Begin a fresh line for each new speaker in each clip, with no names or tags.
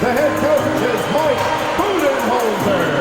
The head coach is Mike Budenholzer.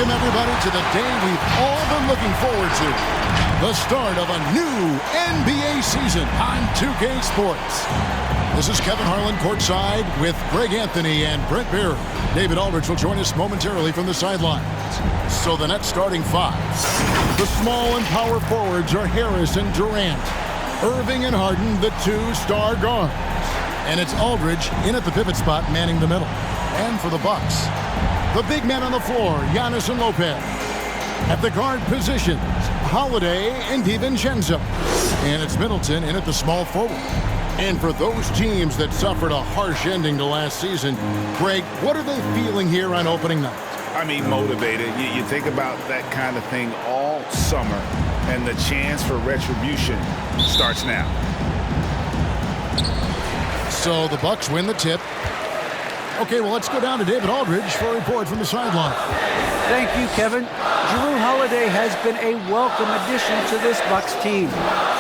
Welcome, everybody, to the day we've all been looking forward to. The start of a new NBA season on 2K Sports. This is Kevin Harlan courtside with Greg Anthony and Brent Beard. David Aldridge will join us momentarily from the sidelines. So the Nets starting five. The small and power forwards are Harris and Durant. Irving and Harden, the two-star guards. And it's Aldridge in at the pivot spot, manning the middle. And for the Bucks, the big men on the floor, Giannis and Lopez. At the guard positions, Holiday and DiVincenzo. And it's Middleton in at the small forward. And for those teams that suffered a harsh ending to last season, Greg, what are they feeling here on opening night?
I mean, motivated. You think about that kind of thing all summer, and the chance for retribution starts now.
So the Bucks win the tip. Okay, well, let's go down to David Aldridge for a report from the sideline.
Thank you, Kevin. Jrue Holiday has been a welcome addition to this Bucks team.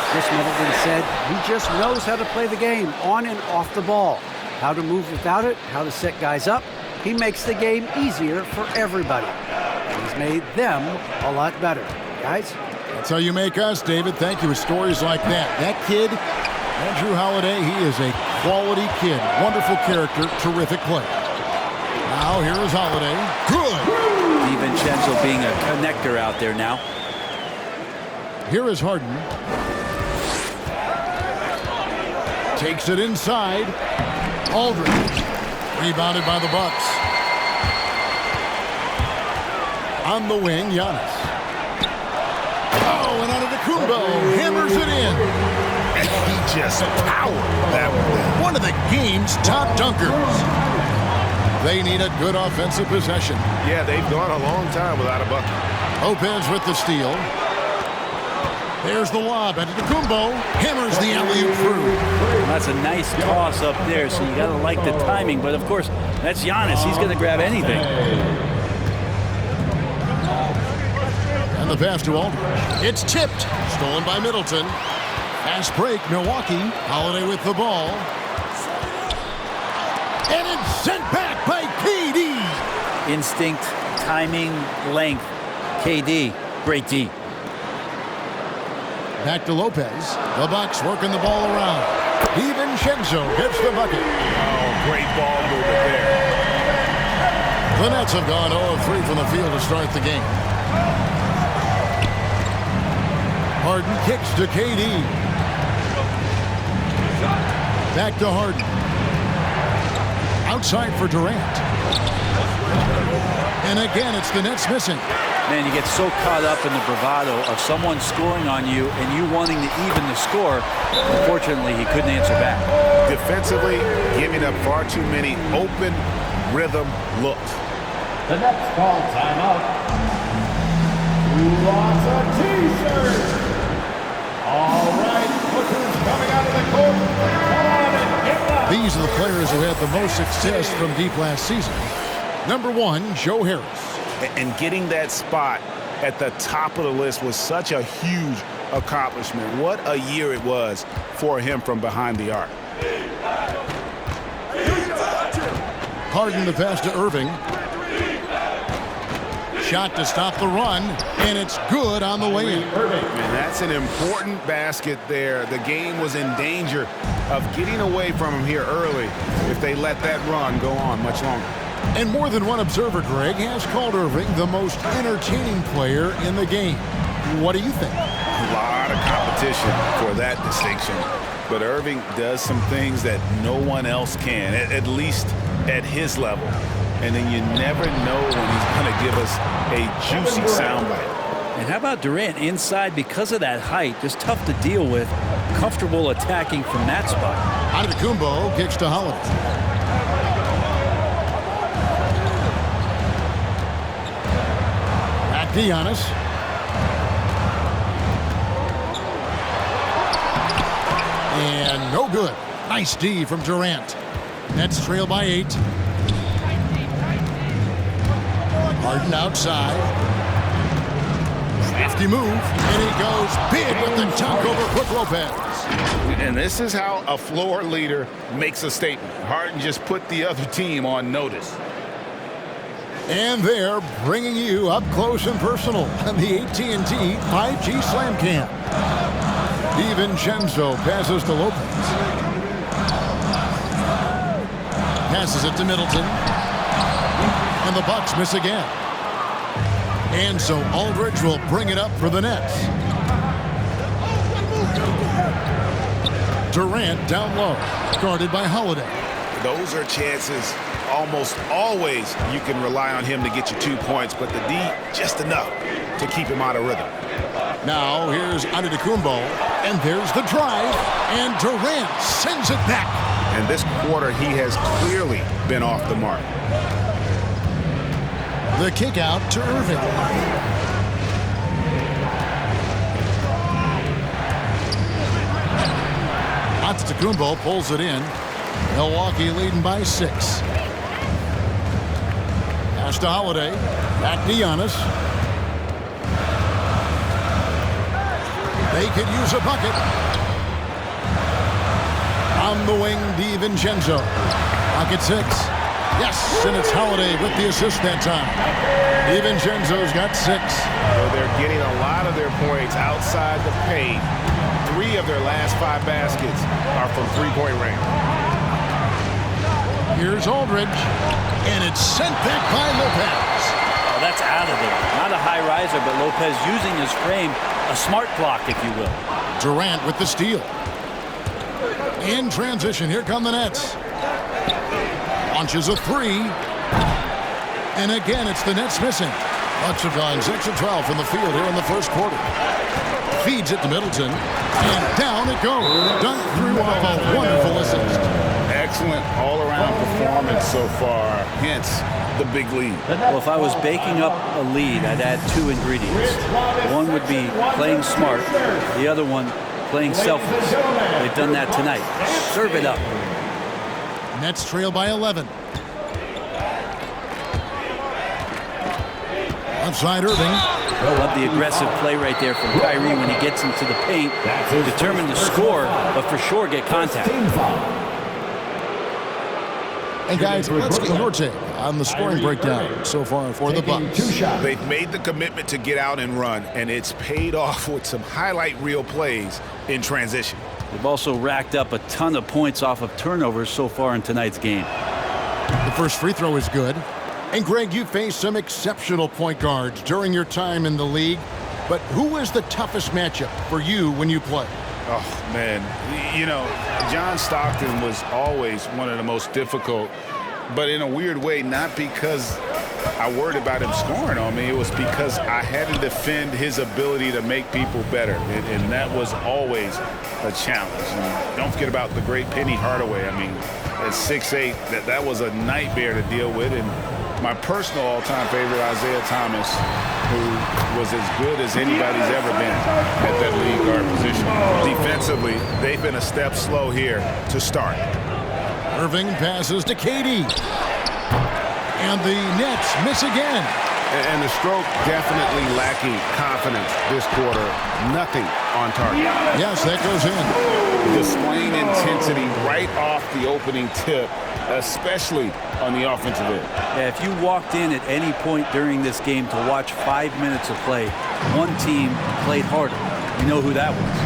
Chris Middleton said he just knows how to play the game on and off the ball, how to move without it, how to set guys up. He makes the game easier for everybody. He's made them a lot better. Guys?
That's how you make us, David. Thank you with stories like that. That kid, Jrue Holiday, he is a quality kid. Wonderful character, terrific play. Now here is Holiday. Good.
DiVincenzo being a connector out there now.
Here is Harden. Takes it inside. Aldridge. Rebounded by the Bucks. On the wing, Giannis. Oh, and Antetokounmpo hammers it in.
And he just powered that one.
One of the game's top dunkers. They need a good offensive possession.
Yeah, they've gone a long time without a bucket.
Lopez with the steal. There's the lob. Antetokounmpo hammers the alley-oop through.
That's a nice toss up there, so you got to like the timing. But, of course, that's Giannis. He's going to grab anything.
And the pass to Aldridge. It's tipped. Stolen by Middleton. Fast break, Milwaukee. Holiday with the ball. And it's sent back by KD.
Instinct, timing, length. KD, great D.
Back to Lopez. The Bucks working the ball around. DiVincenzo gets the bucket.
Oh, great ball movement there.
The Nets have gone 0 of 3 from the field to start the game. Harden kicks to KD. Back to Harden. Outside for Durant. And again, it's the Nets missing.
Man, you get so caught up in the bravado of someone scoring on you and you wanting to even the score. Unfortunately, he couldn't answer back.
Defensively, giving up far too many open rhythm looks.
The Nets call timeout. Who wants a T-shirt? All right, look who's coming out of the court. Come on and get that.
These are the players who had the most success from deep last season. Number 1, Joe Harris.
And getting that spot at the top of the list was such a huge accomplishment. What a year it was for him from behind the arc.
Harden the pass to Irving. Shot to stop the run, and it's good on the way in.
And that's an important basket there. The game was in danger of getting away from him here early if they let that run go on much longer.
And more than one observer, Greg, has called Irving the most entertaining player in the game. What do you think?
A lot of competition for that distinction. But Irving does some things that no one else can, at least at his level. And then you never know when he's going to give us a juicy soundbite.
And how about Durant inside because of that height? Just tough to deal with. Comfortable attacking from that spot.
Antetokounmpo kicks to Holiday. Giannis. And no good. Nice D from Durant. Nets trail by 8. Harden outside. Crafty move. And he goes big with the dunk over Brook Lopez.
And this is how a floor leader makes a statement. Harden just put the other team on notice.
And they're bringing you up close and personal on the AT&T 5G Slam Cam. DiVincenzo passes to Lopez. Passes it to Middleton. And the Bucks miss again. And so Aldridge will bring it up for the Nets. Durant down low, guarded by Holiday.
Those are chances. Almost always you can rely on him to get you 2 points, but the D just enough to keep him out of rhythm.
Now here's Antetokounmpo, and there's the drive, and Durant sends it back.
And this quarter he has clearly been off the mark.
The kick out to Irving. Antetokounmpo pulls it in. Milwaukee leading by 6. Pass to Holiday. Back to Giannis. They could use a bucket. On the wing, DiVincenzo. Pocket 6. Yes, and it's Holiday with the assist that time. DiVincenzo's got 6.
So they're getting a lot of their points outside the paint. 3 of their last 5 baskets are from three-point range.
Here's Aldridge, and it's sent back by Lopez.
Oh, that's out of there. Not a high riser, but Lopez using his frame, a smart block, if you will.
Durant with the steal. In transition, here come the Nets. Launches a 3. And again, it's the Nets missing. Bucks have gone 6 of 12 from the field here in the first quarter. Feeds it to Middleton, and down it goes. Dunk through off a wonderful assist.
Excellent all-around performance so far, hence the big lead.
Well, if I was baking up a lead, I'd add 2 ingredients. One would be playing smart. The other one, playing selfless. They've done that tonight. Serve it up.
Nets trail by 11. Outside Irving.
Love the aggressive play right there from Kyrie when he gets into the paint. Determined to score, but for sure get contact.
And guys, let's get your take on the scoring breakdown so far for the Bucks.
They've made the commitment to get out and run, and it's paid off with some highlight reel plays in transition.
They've also racked up a ton of points off of turnovers so far in tonight's game.
The first free throw is good. And Greg, you faced some exceptional point guards during your time in the league. But who was the toughest matchup for you when you played?
Oh, man. You know, John Stockton was always one of the most difficult, but in a weird way, not because I worried about him scoring on me. It was because I had to defend his ability to make people better, and that was always a challenge. And don't forget about the great Penny Hardaway. I mean, at 6'8", that was a nightmare to deal with. And my personal all-time favorite, Isaiah Thomas, who was as good as anybody's ever been at that lead guard position. Defensively, they've been a step slow here to start.
Irving passes to KD. And the Nets miss again.
And the stroke definitely lacking confidence this quarter. Nothing on target.
Yes, that goes in.
Displaying intensity right off the opening tip, especially on the offensive end.
Yeah, if you walked in at any point during this game to watch 5 minutes of play, one team played harder. You know who that was.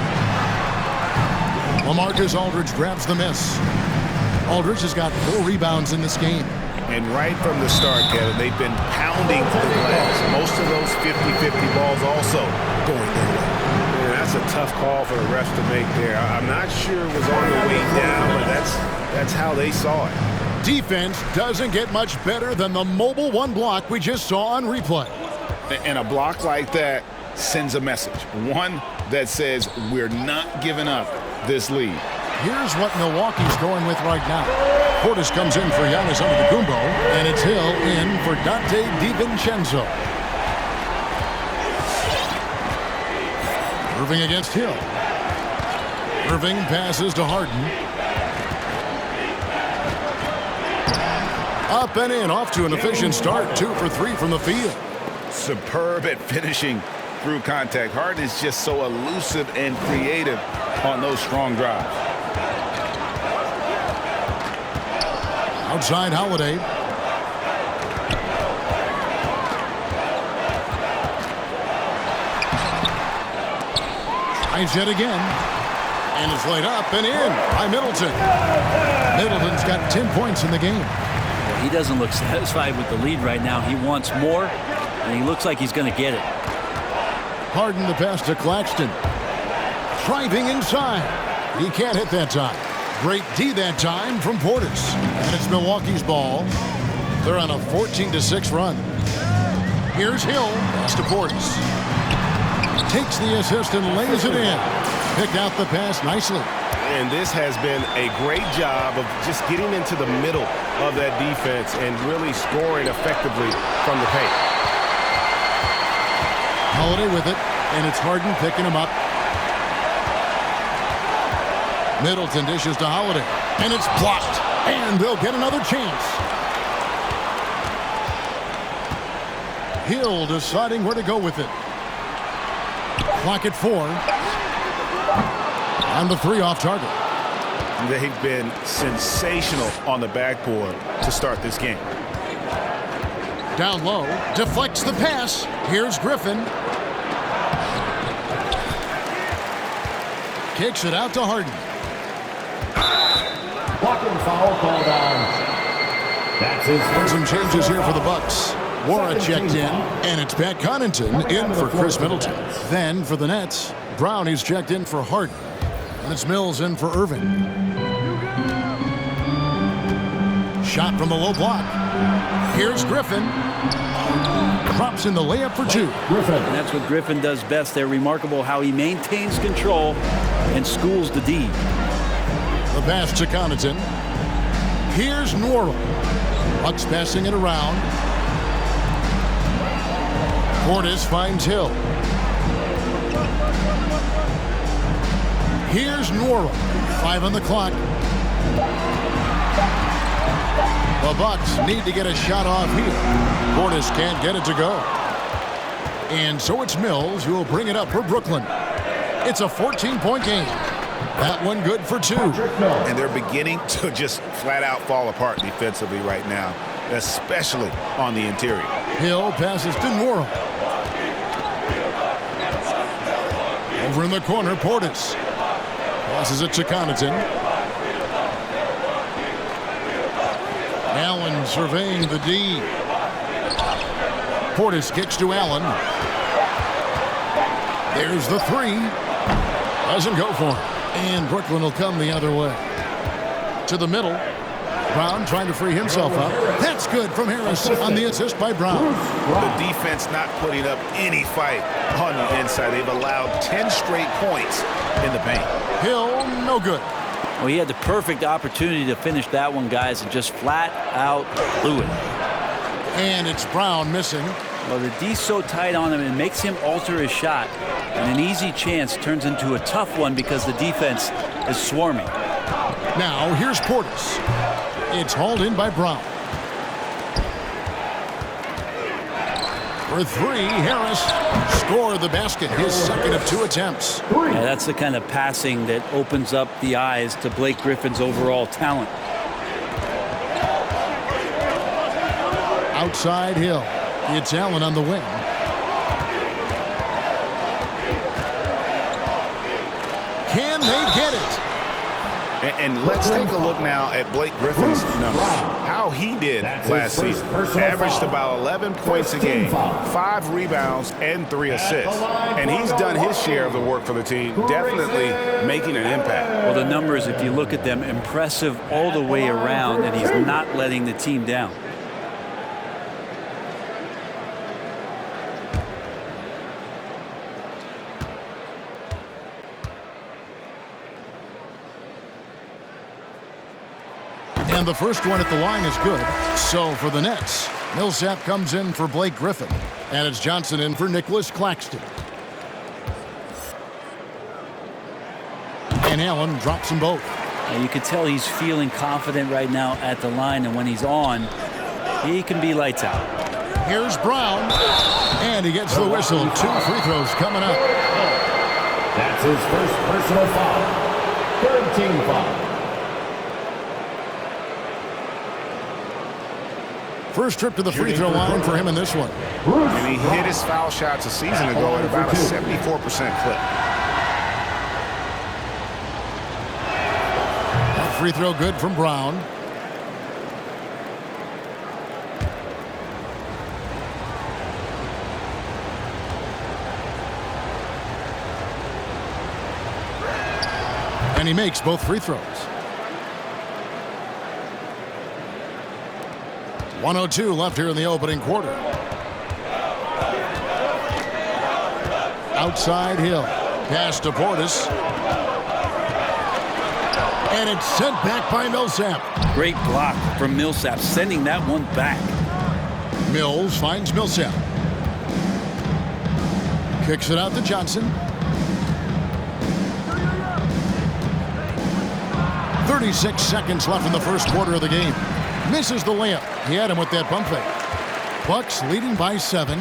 LaMarcus Aldridge grabs the miss. Aldridge has got 4 rebounds in this game.
And right from the start, Kevin, they've been pounding to the glass. Most of those 50-50 balls also going their way.
Man, that's a tough call for the refs to make there. I'm not sure it was on the way down, but that's how they saw it.
Defense doesn't get much better than the mobile 1 block we just saw on replay.
And a block like that sends a message. One that says we're not giving up this lead.
Here's what Milwaukee's going with right now. Portis comes in for Giannis Antetokounmpo, and it's Hill in for Dante DiVincenzo. Irving against Hill. Irving passes to Harden. Up and in, off to an efficient start. 2 for 3 from the field.
Superb at finishing through contact. Harden is just so elusive and creative on those strong drives.
Outside Holiday. Tries yet again. And it's laid up and in by Middleton. Middleton's got 10 points in the game.
Well, he doesn't look satisfied with the lead right now. He wants more, and he looks like he's going to get it.
Harden the pass to Claxton. Driving inside. He can't hit that time. Great D that time from Portis. And it's Milwaukee's ball. They're on a 14-6 run. Here's Hill. Pass to Portis. Takes the assist and lays it in. Picked out the pass nicely.
And this has been a great job of just getting into the middle of that defense and really scoring effectively from the paint.
Holiday with it, and it's Harden picking him up. Middleton dishes to Holiday, and it's blocked. And they'll get another chance. Hill deciding where to go with it. Clock at 4. On the 3 off target.
They've been sensational on the backboard to start this game.
Down low, deflects the pass. Here's Griffin. Kicks it out to Harden.
Blocking foul called on. That's his first.
Some changes here for the Bucks. Wara checked in, and it's Pat Connaughton in for Chris Middleton. Then for the Nets, Brown is checked in for Harden. And it's Mills in for Irving. Shot from the low block. Here's Griffin. Drops in the layup for 2.
Griffin.
And that's what Griffin does best. They're remarkable how he maintains control and schools the D.
The pass to Connaughton. Here's Norrell. Bucks passing it around. Portis finds Hill. Here's Norrell. 5 on the clock. The Bucks need to get a shot off here. Portis can't get it to go. And so it's Mills who will bring it up for Brooklyn. It's a 14-point game. That one good for 2.
And they're beginning to just flat out fall apart defensively right now, especially on the interior.
Hill passes to Norrell. Over in the corner, Portis. Passes it to Connaughton. Allen surveying the D. Portis kicks to Allen. There's the 3. Doesn't go for it. And Brooklyn will come the other way. To the middle. Brown trying to free himself up. That's good from Harris on the assist by Brown.
The defense not putting up any fight on the inside. They've allowed 10 straight points in the paint.
Hill, no good.
Well, he had the perfect opportunity to finish that one, guys, and just flat out blew it.
And it's Brown missing.
Well, the D's so tight on him, it makes him alter his shot. And an easy chance turns into a tough one because the defense is swarming.
Now, here's Portis. It's hauled in by Brown. For 3, Harris scored the basket, his second of 2 attempts.
Yeah, that's the kind of passing that opens up the eyes to Blake Griffin's overall talent.
Outside Hill. It's Allen on the wing. Can they get it?
And let's take a look now at Blake Griffin's numbers. How he did last season. Averaged about 11 points a game, 5 rebounds, and 3 assists. And he's done his share of the work for the team, definitely making an impact.
Well, the numbers, if you look at them, impressive all the way around, and he's not letting the team down.
And the first one at the line is good. So for the Nets, Millsap comes in for Blake Griffin. And it's Johnson in for Nicholas Claxton. And Allen drops them both.
And you can tell he's feeling confident right now at the line, and when he's on, he can be lights out.
Here's Brown. And he gets the whistle. 2 free throws coming up.
That's his first personal foul. 3rd team foul.
First trip to the free throw line for him in this one.
And he hit his foul shots a season ago at about a 74% clip.
That free throw good from Brown. And he makes both free throws. 1:02 left here in the opening quarter. Outside Hill. Pass to Portis. And it's sent back by Millsap.
Great block from Millsap, sending that one back.
Mills finds Millsap. Kicks it out to Johnson. 36 seconds left in the first quarter of the game. Misses the layup. He had him with that pump fake. Bucks leading by 7.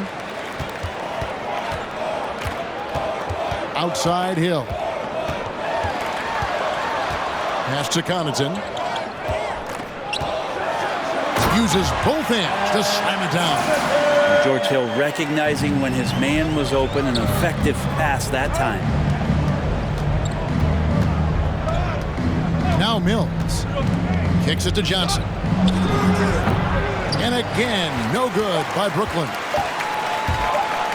Outside Hill. Pass to Connaughton. Uses both hands to slam it down.
George Hill recognizing when his man was open, an effective pass that time.
Now Mills. Kicks it to Johnson. And again, no good by Brooklyn.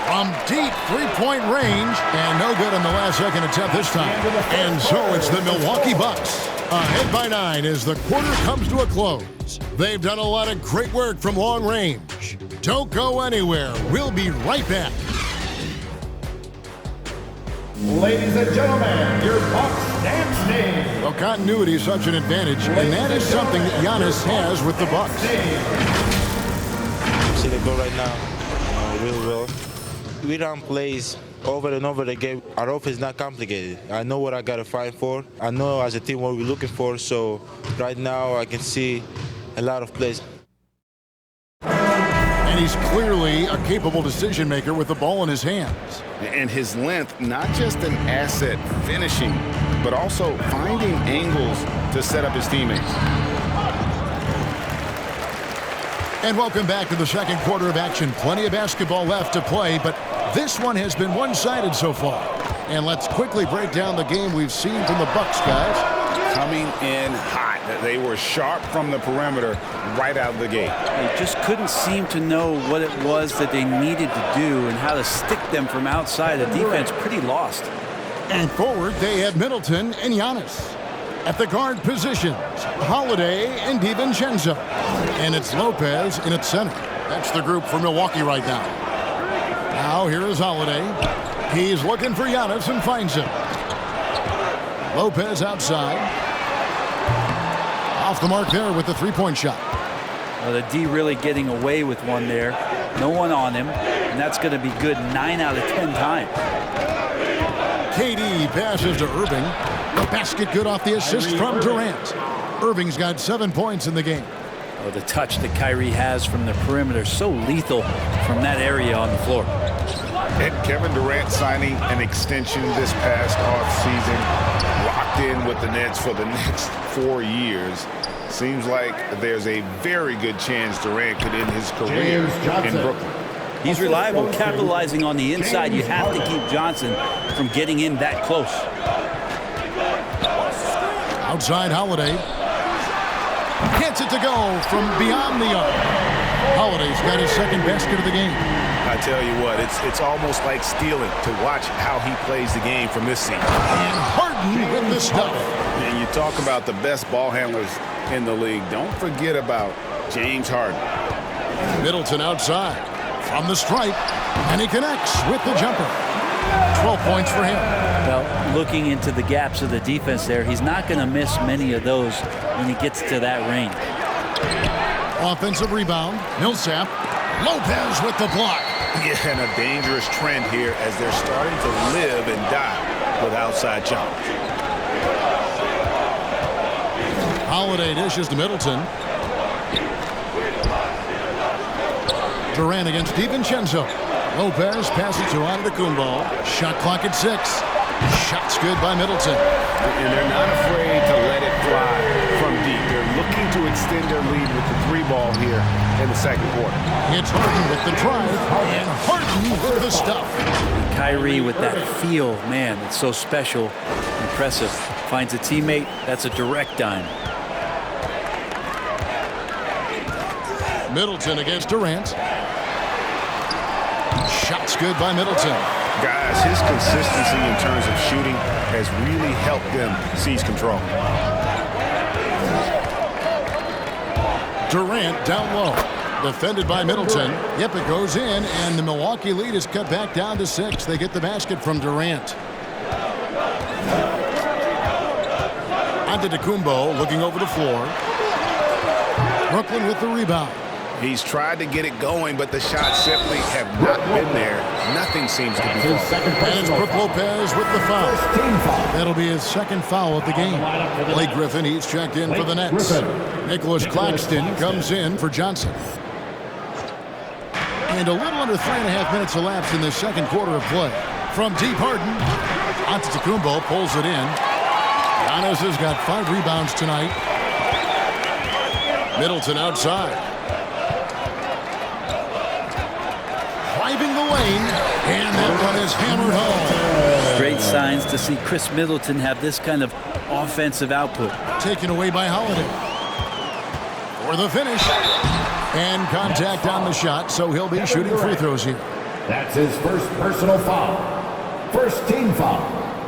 From deep three-point range, and no good on the last second attempt this time. And so it's the Milwaukee Bucks ahead by 9 as the quarter comes to a close. They've done a lot of great work from long range. Don't go anywhere. We'll be right back.
Ladies and gentlemen, your Bucks dance team.
Well, continuity is such an advantage, and that is something that Giannis has with the Bucks.
See the goal right now, really well. We run plays over and over again. Our offense is not complicated. I know what I got to fight for. I know as a team what we're looking for. So right now I can see a lot of plays.
And he's clearly a capable decision maker with the ball in his hands.
And his length, not just an asset finishing, but also finding angles to set up his teammates.
And welcome back to the second quarter of action. Plenty of basketball left to play, but this one has been one-sided so far. And let's quickly break down the game we've seen from the Bucks, guys.
Coming in hot. They were sharp from the perimeter right out of the gate.
They just couldn't seem to know what it was that they needed to do and how to stick them from outside. The defense pretty lost.
And forward, they have Middleton and Giannis. At the guard positions, Holiday and DiVincenzo. And it's Lopez in its center. That's the group for Milwaukee right now. Now here is Holiday. He's looking for Giannis and finds him. Lopez outside. Off the mark there with the three-point shot.
Well, the D really getting away with one there. No one on him, and that's going to be good 9 out of 10 times.
KD passes to Irving. The basket good off the assist from Durant. Irving's got 7 points in the game.
Oh, the touch that Kyrie has from the perimeter, so lethal from that area on the floor.
And Kevin Durant signing an extension this past offseason, locked in with the Nets for the next 4 years. Seems like there's a very good chance Durant could end his career in Brooklyn.
He's reliable, capitalizing on the inside. You have to keep Johnson from getting in that close.
Outside Holiday. Gets it to go from beyond the arc. Holiday's got his second basket of the game.
I tell you what, it's almost like stealing to watch how he plays the game from this seat.
And Harden with the stuff.
And you talk about the best ball handlers in the league. Don't forget about James Harden.
Middleton outside from the stripe, and he connects with the jumper. 12 points for him.
Well, looking into the gaps of the defense there, he's not going to miss many of those when he gets to that range.
Offensive rebound. Millsap. Lopez with the block.
Yeah, and a dangerous trend here as they're starting to live and die with outside challenge.
Holiday dishes to Middleton. Durant against DiVincenzo. Lopez passes to Antetokounmpo. Shot clock at 6. Shot's good by Middleton.
And they're not afraid to let it fly from deep. They're looking to extend their lead with the 3-ball here in the second quarter.
It's Harden with the drive, and Harden with the stuff.
Kyrie with that feel, man, it's so special, impressive. Finds a teammate, that's a direct dime.
Middleton against Durant. Shot's good by Middleton.
Guys, his consistency in terms of shooting has really helped them seize control.
Durant down low. Defended by Middleton. Yep, it goes in, and the Milwaukee lead is cut back down to 6. They get the basket from Durant. Antetokounmpo looking over the floor. Brooklyn with the rebound.
He's tried to get it going, but the shots simply have not been there. Nothing seems to be falling.
And it's Brook Lopez with the foul. That'll be his second foul of the game. Blake Griffin, he's checked in for the Nets. Nicholas Claxton comes in for Johnson. And a little under 3.5 minutes elapsed in the second quarter of play. From deep, Harden. Antetokounmpo pulls it in. Giannis has got 5 rebounds tonight. Middleton outside. Driving the lane. And that one is hammered home.
Great signs to see Chris Middleton have this kind of offensive output.
Taken away by Holiday. For the finish. And contact on the shot, so he'll be shooting free throws here.
That's his first personal foul. First team foul.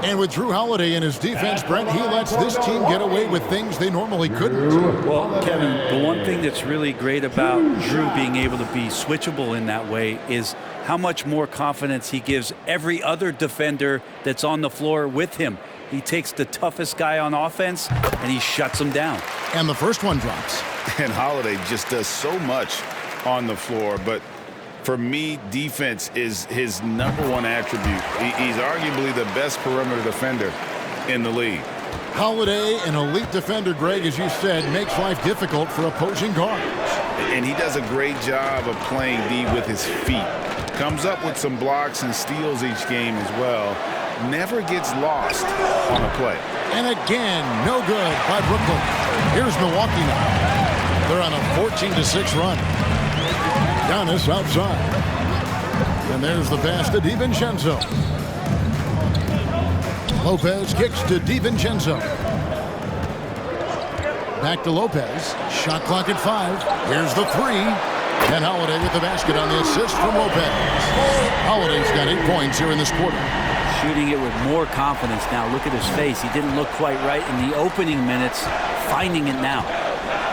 And with Drew Holiday in his defense, Brent, he lets this team get away with things they normally couldn't.
Well, Kevin, the one thing that's really great about Drew being able to be switchable in that way is how much more confidence he gives every other defender that's on the floor with him. He takes the toughest guy on offense, and he shuts him down.
And the first one drops.
And Holiday just does so much on the floor, but for me, defense is his #1 attribute. He's arguably the best perimeter defender in the league.
Holiday, an elite defender, Greg, as you said, makes life difficult for opposing guards.
And he does a great job of playing D with his feet. Comes up with some blocks and steals each game as well. Never gets lost on a play.
And again, no good by Brooklyn. Here's Milwaukee now. They're on a 14-6 run. Giannis outside. And there's the pass to DiVincenzo. Lopez kicks to DiVincenzo. Back to Lopez. Shot clock at 5. Here's the 3. And Holiday with the basket on the assist from Lopez. Holiday's got 8 points here in this quarter.
Shooting it with more confidence now. Look at his face. He didn't look quite right in the opening minutes. Finding it now.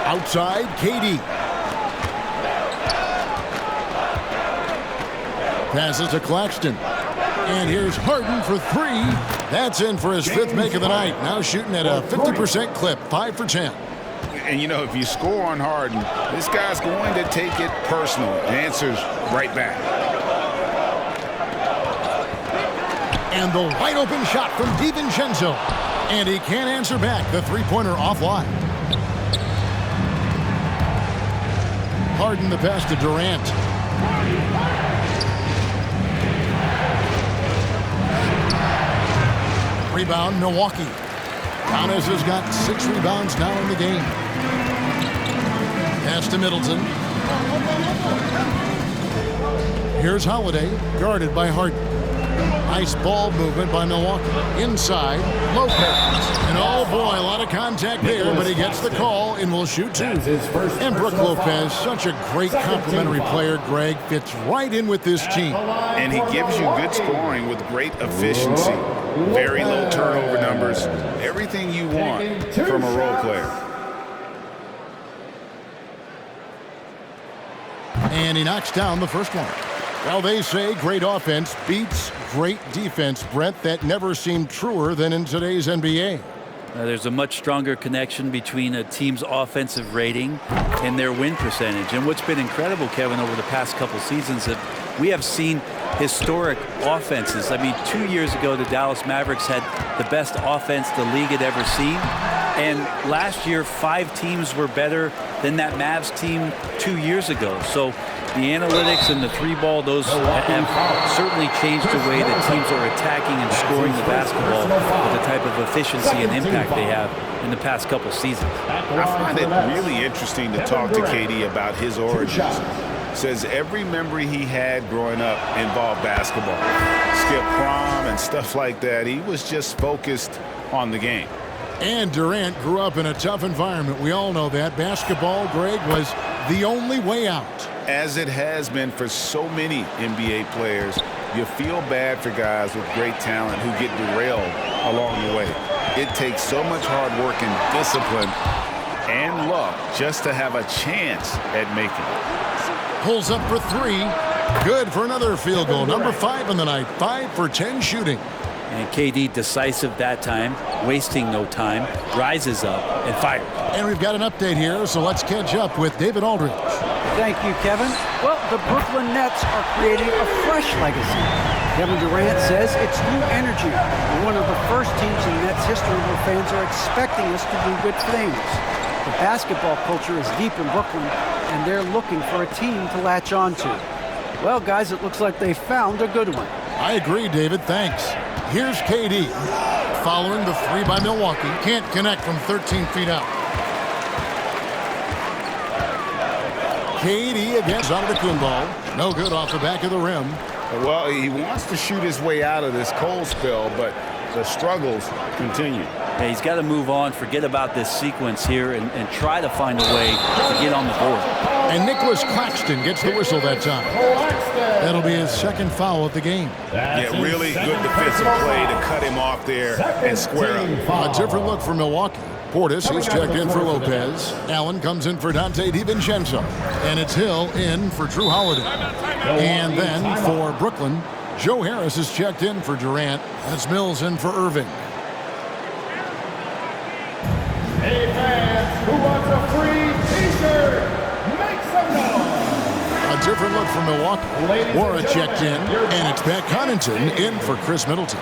Outside, KD. Passes to Claxton. And here's Harden for 3. That's in for his 5th make of the night. Now shooting at a 50% clip, 5 for 10.
And, you know, if you score on Harden, this guy's going to take it personal. The answer's right back.
And the wide open shot from DiVincenzo. And he can't answer back. The 3-pointer offline. Harden the pass to Durant. Rebound, Milwaukee. Giannis has got 6 rebounds now in the game. Pass to Middleton. Here's Holiday, guarded by Harden. Nice ball movement by Milwaukee. Inside, Lopez. And oh boy, a lot of contact there, but he gets the call and will shoot 2. And Brook Lopez, such a great complimentary player, Greg, fits right in with this team.
And he gives you good scoring with great efficiency. Very low turnover numbers. Everything you want from a role player.
And he knocks down the first one. Well, they say great offense beats great defense, Brent. That never seemed truer than in today's NBA.
There's a much stronger connection between a team's offensive rating and their win percentage. And what's been incredible, Kevin, over the past couple seasons, that we have seen historic offenses. I mean, 2 years ago, the Dallas Mavericks had the best offense the league had ever seen. And last year, 5 teams were better than that Mavs team 2 years ago. So the analytics and the 3-ball, those have certainly changed the way that teams are attacking and scoring the basketball with the type of efficiency and impact they have in the past couple seasons.
I find it really interesting to talk to KD about his origins. Says every memory he had growing up involved basketball. Skip prom and stuff like that. He was just focused on the game.
And Durant grew up in a tough environment. We all know that. Basketball, Greg, was the only way out.
As it has been for so many NBA players, you feel bad for guys with great talent who get derailed along the way. It takes so much hard work and discipline and luck just to have a chance at making it.
Pulls up for 3. Good for another field goal. Number 5 in the night. 5 for 10 shooting.
And KD decisive that time, wasting no time, rises up and fires.
And we've got an update here, so let's catch up with David Aldridge.
Thank you, Kevin. Well, the Brooklyn Nets are creating a fresh legacy. Kevin Durant says it's new energy. We're one of the first teams in Nets history where fans are expecting us to do good things. The basketball culture is deep in Brooklyn, and they're looking for a team to latch on to. Well, guys, it looks like they found a good one.
I agree, David. Thanks. Here's KD. Following the three by Milwaukee. Can't connect from 13 feet out. KD against Antetokounmpo. No good off the back of the rim.
Well, he wants to shoot his way out of this cold spell, but the struggles continue.
Yeah, he's got to move on, forget about this sequence here, and try to find a way to get on the board.
And Nicholas Claxton gets the whistle that time. That'll be his second foul of the game.
Yeah, really good defensive play to cut him off there and square up.
A different look for Milwaukee. Portis, he's checked in for Lopez. Allen comes in for Dante DiVincenzo. And it's Hill in for Drew Holiday. And then for Brooklyn, Joe Harris is checked in for Durant. That's Mills in for Irving.
Hey fans, who wants a free t-shirt? Make some noise.
A different look for Milwaukee. Wara checked in, and it's Pat Connaughton in for Chris Middleton.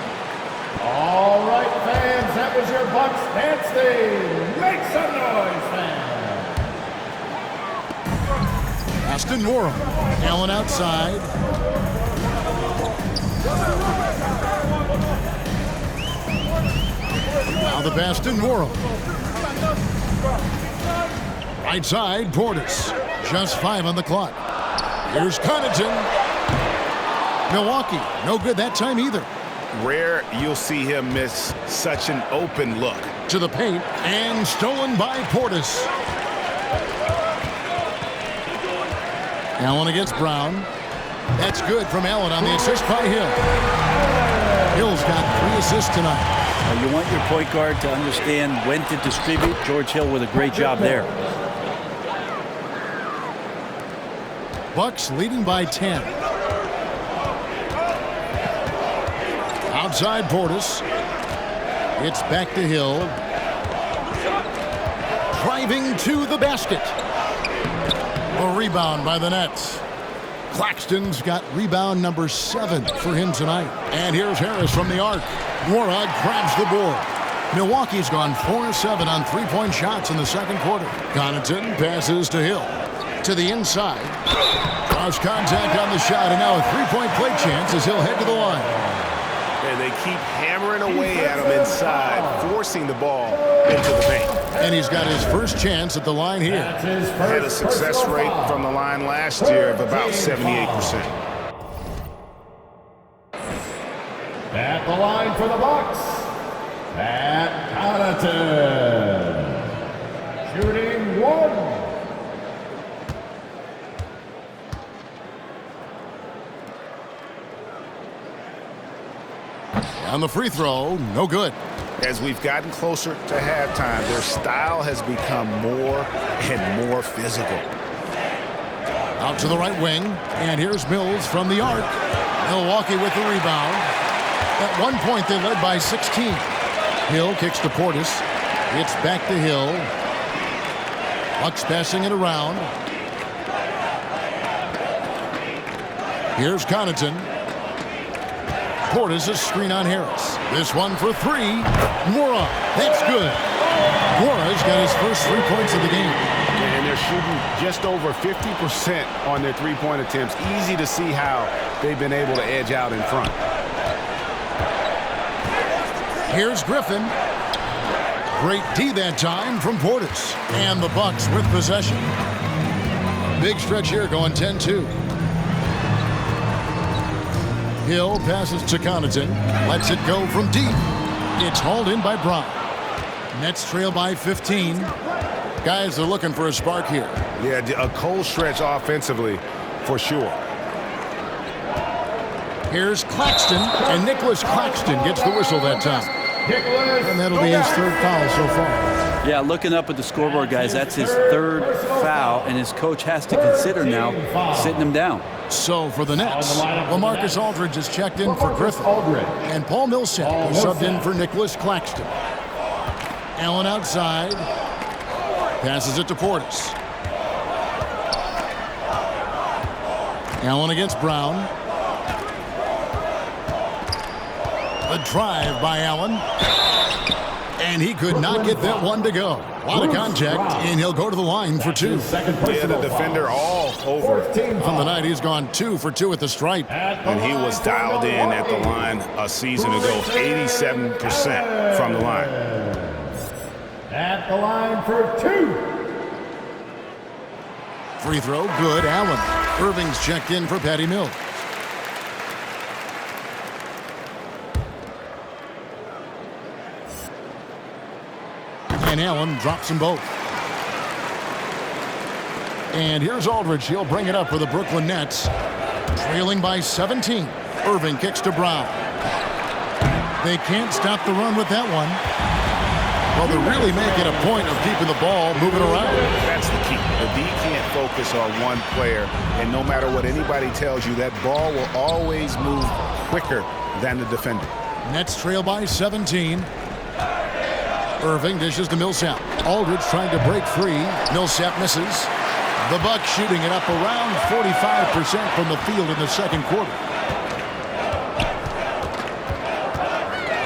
All right, fans, that was your Bucks dance day. Make some noise, fans.
Aston Moore. Allen outside. Now the pass to Moore. Right side, Portis. Just 5 on the clock. Here's Connaughton. Milwaukee, no good that time either.
Rare you'll see him miss such an open look.
To the paint, and stolen by Portis. Allen against Brown. That's good from Allen on the assist by Hill. Hill's got 3 assists tonight.
You want your point guard to understand when to distribute. George Hill with a great job there.
Bucks leading by 10. Outside Portis. It's back to Hill. Driving to the basket. A rebound by the Nets. Claxton's got rebound number 7 for him tonight. And here's Harris from the arc. Warrod grabs the board. Milwaukee's gone 4-7 on three-point shots in the second quarter. Connaughton passes to Hill. To the inside. Cross contact on the shot, and now a three-point play chance as he'll head to the line.
And they keep hammering away at him inside, forcing the ball into the paint.
And he's got his first chance at the line here.
Had a success rate from the line last year of about 78%.
At the line for the Bucks, Pat Connaughton. Shooting 1.
On the free throw, no good.
As we've gotten closer to halftime, their style has become more and more physical.
Out to the right wing, and here's Mills from the arc. Milwaukee with the rebound. At one point, they led by 16. Hill kicks to Portis. It's back to Hill. Bucks passing it around. Here's Connaughton. Portis' screen on Harris. This one for 3. Mora. That's good. Mora's got his first 3 points of the game.
And they're shooting just over 50% on their three-point attempts. Easy to see how they've been able to edge out in front.
Here's Griffin. Great D that time from Portis. And the Bucks with possession. Big stretch here going 10-2. Hill passes to Connaughton. Lets it go from deep. It's hauled in by Brown. Nets trail by 15. Guys are looking for a spark here.
Yeah, a cold stretch offensively for sure.
Here's Claxton, and Nicholas Claxton gets the whistle that time. And that'll be his 3rd foul so far.
Yeah, looking up at the scoreboard, guys, that's his 3rd foul, and his coach has to consider now sitting him down.
So for the Nets, LaMarcus Aldridge is checked in for Griffin. And Paul Millsap is subbed in for Nicholas Claxton. Allen outside. Passes it to Portis. Allen against Brown. A drive by Allen. And he could not get that one to go. A lot of contact, and he'll go to the line for 2.
Yeah, the defender all over.
On the night, he's gone 2 for 2 at the stripe.
And he was dialed in at the line a season ago, 87% from the line.
At the line for 2.
Free throw, good. Allen. Irving's checked in for Patty Mills. And Allen drops them both. And here's Aldridge. He'll bring it up for the Brooklyn Nets. Trailing by 17. Irving kicks to Brown. They can't stop the run with that one. Well, they're really making a point of keeping the ball moving around.
That's the key. The D can't focus on one player, and no matter what anybody tells you, that ball will always move quicker than the defender.
Nets trail by 17. Irving dishes to Millsap. Aldridge trying to break free. Millsap misses. The Bucks shooting it up around 45% from the field in the second quarter.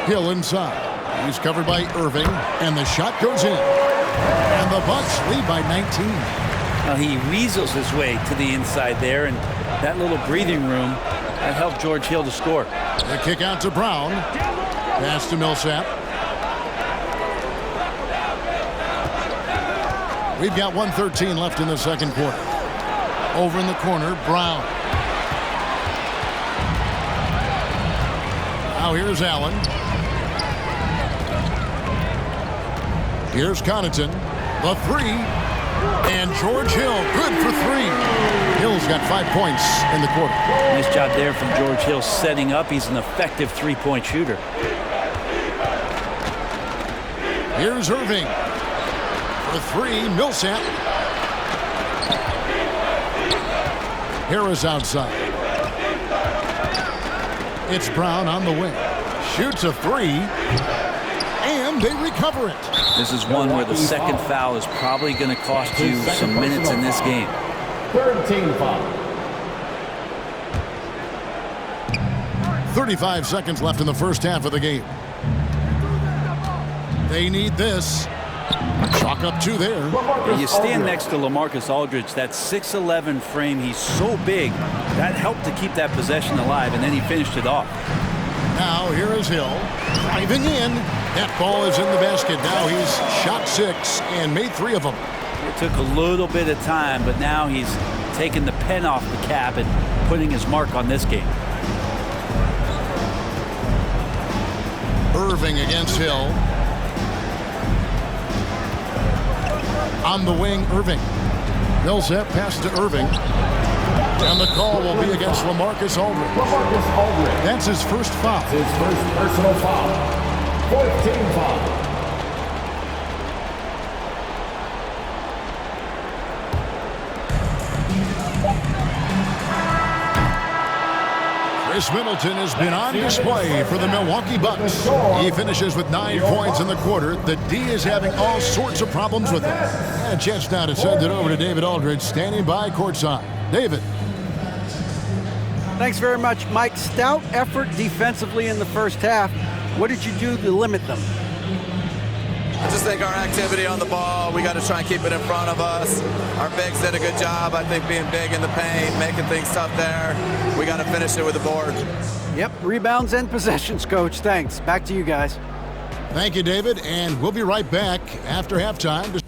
Hill inside. He's covered by Irving, and the shot goes in. And the Bucks lead by 19.
Now he weasels his way to the inside there, and that little breathing room that helped George Hill to score.
The kick out to Brown. Pass to Millsap. We've got 1:13 left in the second quarter. Over in the corner, Brown. Now here's Allen. Here's Connaughton. The 3. And George Hill, good for 3. Hill's got 5 points in the quarter.
Nice job there from George Hill setting up. He's an effective three-point shooter.
Here's Irving. For 3, Millsap. Harris outside. It's Brown on the wing. Shoots a 3. And they recover it.
This is one where the second foul is probably going to cost you some minutes in this game.
Third team foul.
35 seconds left in the first half of the game. They need this. Chalk up 2 there.
You stand next to LaMarcus Aldridge, that 6'11" frame, he's so big, that helped to keep that possession alive, and then he finished it off.
Now here is Hill driving in. That ball is in the basket. Now he's shot 6 and made 3 of them.
It took a little bit of time, but now he's taking the pen off the cap and putting his mark on this game.
Irving against Hill. On the wing, Irving. Millsap passes to Irving. And the call will be against LaMarcus Aldridge.
LaMarcus Aldridge.
That's his first foul.
His first personal foul. 4th team foul.
Chris Middleton has been on display for the Milwaukee Bucks. He finishes with 9 points in the quarter. The D is having all sorts of problems with him. And a chance now to send it over to David Aldridge, standing by courtside. David.
Thanks very much, Mike. Stout effort defensively in the first half. What did you do to limit them?
I just think our activity on the ball, we got to try and keep it in front of us. Our bigs did a good job, I think, being big in the paint, making things tough there. We got to finish it with the board.
Yep, rebounds and possessions, Coach. Thanks. Back to you guys.
Thank you, David. And we'll be right back after halftime to